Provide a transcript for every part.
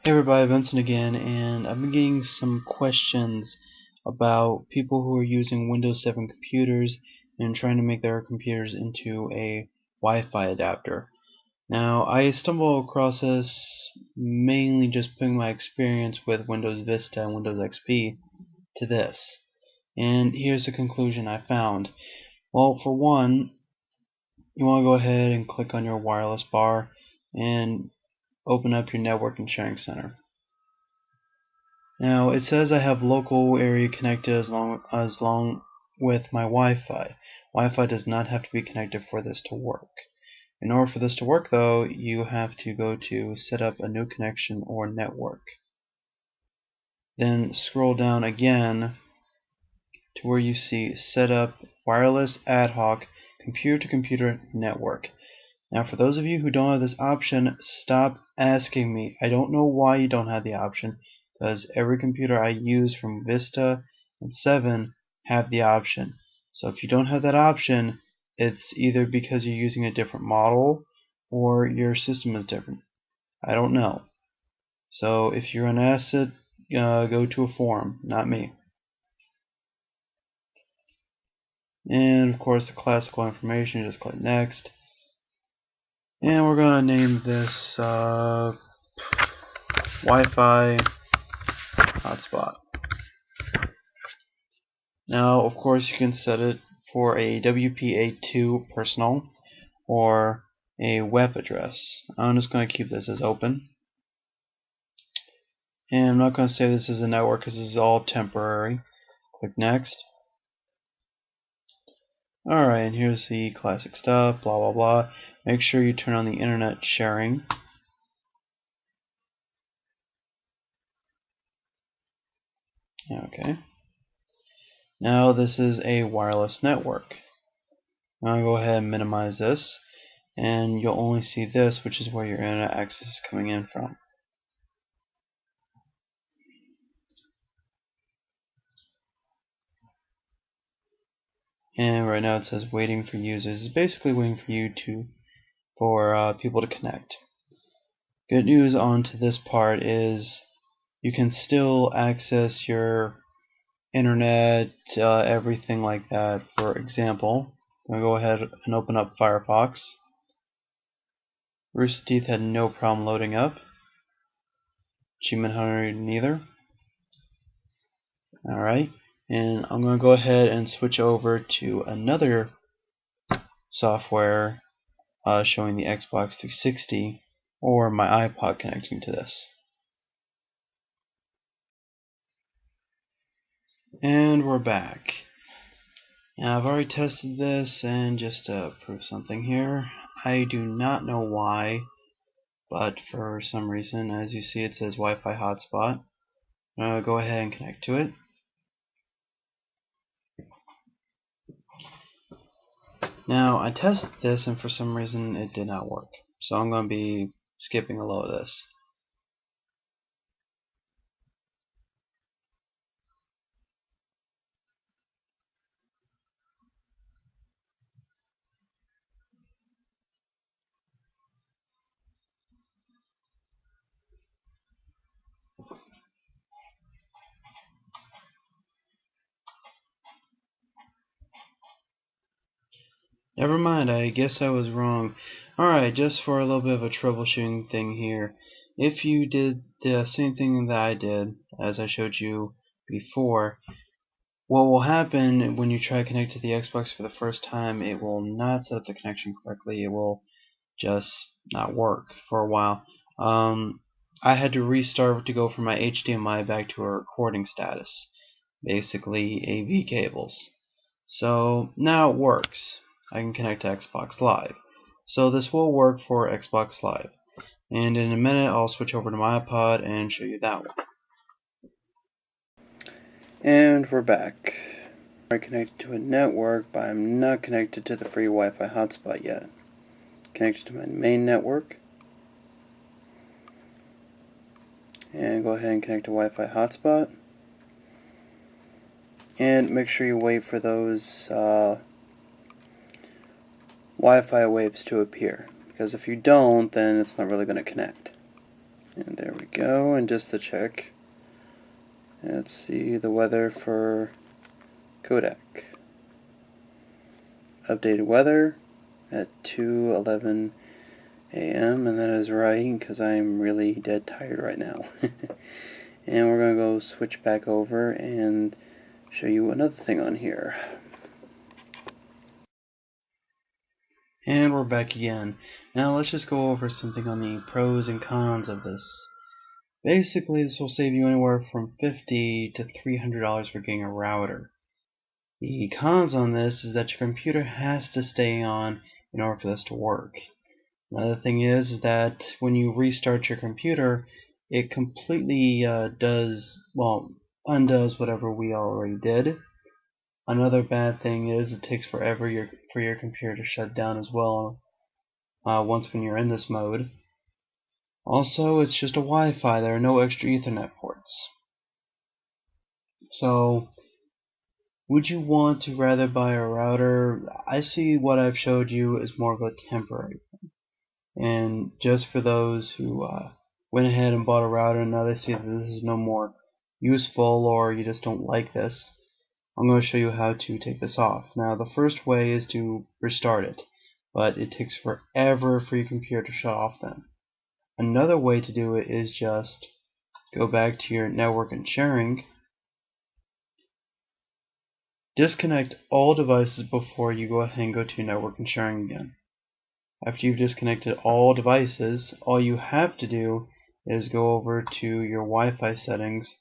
Hey everybody, Vincent again, and I've been getting some questions about people who are using Windows 7 computers and trying to make their computers into a Wi-Fi adapter. Now, I stumbled across this mainly just putting my experience with Windows Vista and Windows XP to this. And here's the conclusion I found. Well, for one, you want to go ahead and click on your wireless bar and open up your network and sharing center. Now it says I have local area connected as long with my Wi-Fi. Wi-Fi does not have to be connected for this to work. In order for this to work though, you have to go to set up a new connection or network. Then scroll down again to where you see set up wireless ad hoc computer to computer network. Now for those of you who don't have this option, stop asking me. I don't know why you don't have the option, because every computer I use from Vista and 7 have the option. So if you don't have that option, it's either because you're using a different model or your system is different. I don't know. So if you're unasked it, go to a forum, not me. And of course the classical information, just click next. And we're going to name this Wi-Fi hotspot. Now, of course, you can set it for a WPA2 personal or a web address. I'm just going to keep this as open. And I'm not going to say this is a network because this is all temporary. Click next. Alright, and here's the classic stuff, blah blah blah. Make sure you turn on the internet sharing. Okay. Now this is a wireless network. I'm going to go ahead and minimize this, and you'll only see this, which is where your internet access is coming in from. And right now it says waiting for users. It's basically waiting for you for people to connect. Good news on to this part is you can still access your internet, everything like that. For example, I'm going to go ahead and open up Firefox. Rooster Teeth had no problem loading up. Achievement Hunter neither. Alright, and I'm going to go ahead and switch over to another software showing the Xbox 360 or my iPod connecting to this. And we're back. Now I've already tested this, and just to prove something here, I do not know why, but for some reason, as you see, it says Wi-Fi hotspot. I'm going to go ahead and connect to it. Now I tested this, and for some reason it did not work. So I'm going to be skipping a load of this. Never mind, I guess I was wrong. Alright, just for a little bit of a troubleshooting thing here. If you did the same thing that I did, as I showed you before, what will happen when you try to connect to the Xbox for the first time, it will not set up the connection correctly. It will just not work for a while. I had to restart to go from my HDMI back to a recording status, basically AV cables. So now it works. I can connect to Xbox Live. So this will work for Xbox Live. And in a minute I'll switch over to my iPod and show you that one. And we're back. I'm connected to a network, but I'm not connected to the free Wi-Fi hotspot yet. Connected to my main network. And go ahead and connect to Wi-Fi hotspot. And make sure you wait for those Wi-Fi waves to appear, because if you don't, then it's not really going to connect. And there we go, and just to check, let's see the weather for Kodak. Updated weather at 2:11 a.m. and that is right because I'm really dead tired right now. And we're going to go switch back over and show you another thing on here. And we're back again. Now let's just go over something on the pros and cons of this. Basically, this will save you anywhere from $50 to $300 for getting a router. The cons on this is that your computer has to stay on in order for this to work. Another thing is that when you restart your computer, it completely undoes whatever we already did. Another bad thing is it takes forever for your computer to shut down as well once when you're in this mode. Also, it's just a Wi-Fi. There are no extra Ethernet ports. So, would you want to rather buy a router? I see what I've showed you as more of a temporary thing. And just for those who went ahead and bought a router and now they see that this is no more useful or you just don't like this, I'm going to show you how to take this off. Now, the first way is to restart it, but it takes forever for your computer to shut off then. Another way to do it is just go back to your network and sharing, disconnect all devices before you go ahead and go to your network and sharing again. After you've disconnected all devices, all you have to do is go over to your Wi-Fi settings,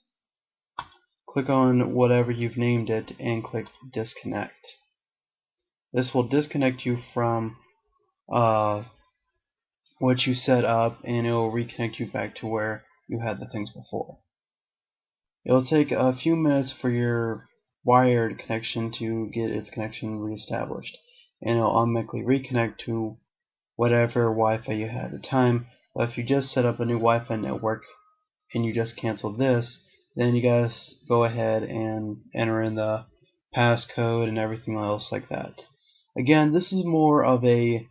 click on whatever you've named it, and click disconnect. This will disconnect you from what you set up, and it will reconnect you back to where you had the things before. It'll take a few minutes for your wired connection to get its connection reestablished, and it'll automatically reconnect to whatever Wi-Fi you had at the time. But if you just set up a new Wi-Fi network and you just cancel this, then you guys go ahead and enter in the passcode and everything else like that. Again, this is more of a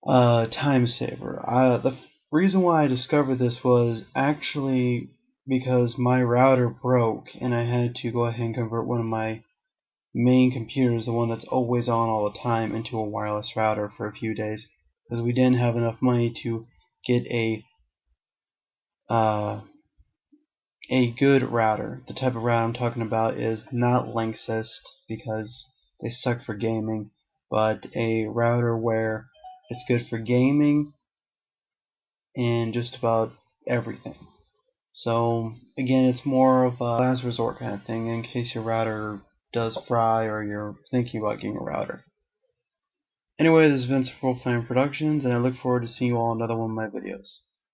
time saver. The reason why I discovered this was actually because my router broke and I had to go ahead and convert one of my main computers, the one that's always on all the time, into a wireless router for a few days because we didn't have enough money to get a good router. The type of router I'm talking about is not Linksys because they suck for gaming, but a router where it's good for gaming and just about everything. So again, it's more of a last resort kind of thing in case your router does fry or you're thinking about getting a router. Anyway, this has been Full Flame Productions, and I look forward to seeing you all in another one of my videos.